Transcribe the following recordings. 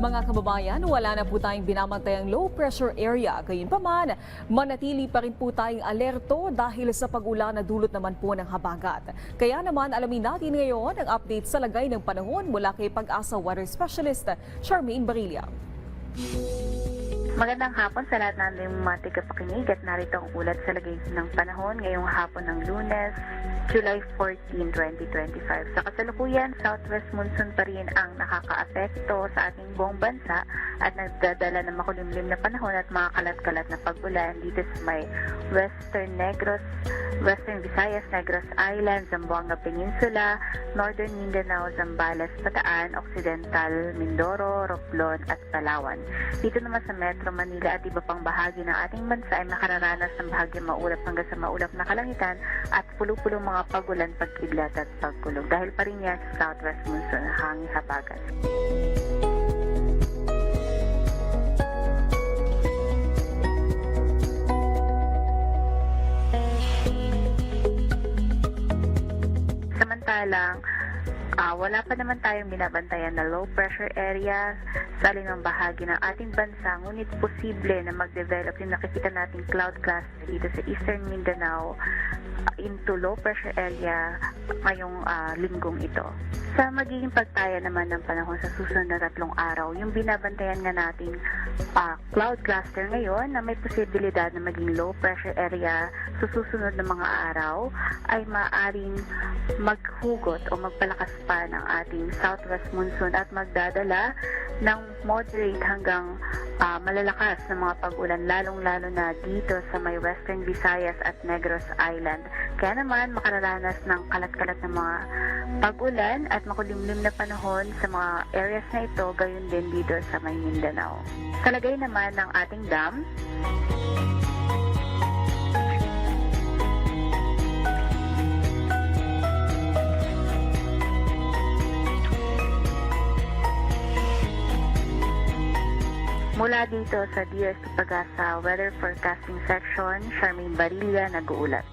Mga kababayan, wala na po tayong binamantayang low pressure area. Gayunpaman, manatili pa rin po tayong alerto dahil sa pag-ulan na dulot naman po ng habagat. Kaya naman alamin natin ngayon ang update sa lagay ng panahon mula kay Pag-asa Weather Specialist Charmaine Barilla. Magandang hapon sa lahat ng mga tagapakinig at narito ang ulat sa lagay ng panahon ngayong hapon ng Lunes, July 14, 2025. Sa kasalukuyan, southwest monsoon pa rin ang nakakaapekto sa ating buong bansa at nagdadala ng makulimlim na panahon at mga kalat-kalat na pag-ulan dito sa may Western Visayas, Negros Island, Zamboanga Peninsula, Northern Mindanao, Zambales, Bataan, Occidental, Mindoro, Romblon at Palawan. Dito naman sa Metro Manila at iba pang bahagi ng ating bansa ay makararanas ng bahagyang maulap hanggang sa maulap na kalangitan at pulo-pulong mga pagulan, pagkidlat at pagkulog. Dahil pa rin yan sa southwest monsoon hangin habagat. Samantalang, wala pa naman tayong binabantayan na low pressure area sa alinang bahagi ng ating bansa, ngunit posible na mag-develop yung nakikita nating cloud cluster dito sa Eastern Mindanao into low pressure area ngayong linggong ito. Sa magiging pagtaya naman ng panahon sa susunod na 3 araw, yung binabantayan nga nating cloud cluster ngayon na may posibilidad na maging low pressure area sa susunod na mga araw ay maaaring maghugot o magpalakas pa ng ating southwest monsoon at magdadala ng moderate hanggang malalakas na mga pag-ulan, lalong-lalo na dito sa may Western Visayas at Negros Island. Kaya naman makararanas ng kalat-kalat na mga pag-ulan at makulimlim na panahon sa mga areas na ito, gayon din dito sa may Mindanao. Sa lagay naman ng ating dam, mula dito sa DSP Pag-asa Weather Forecasting Section, Charmaine Barilla nag-uulat.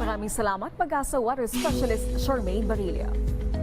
Maraming salamat, Pag-asa Weather Specialist Charmaine Barilla.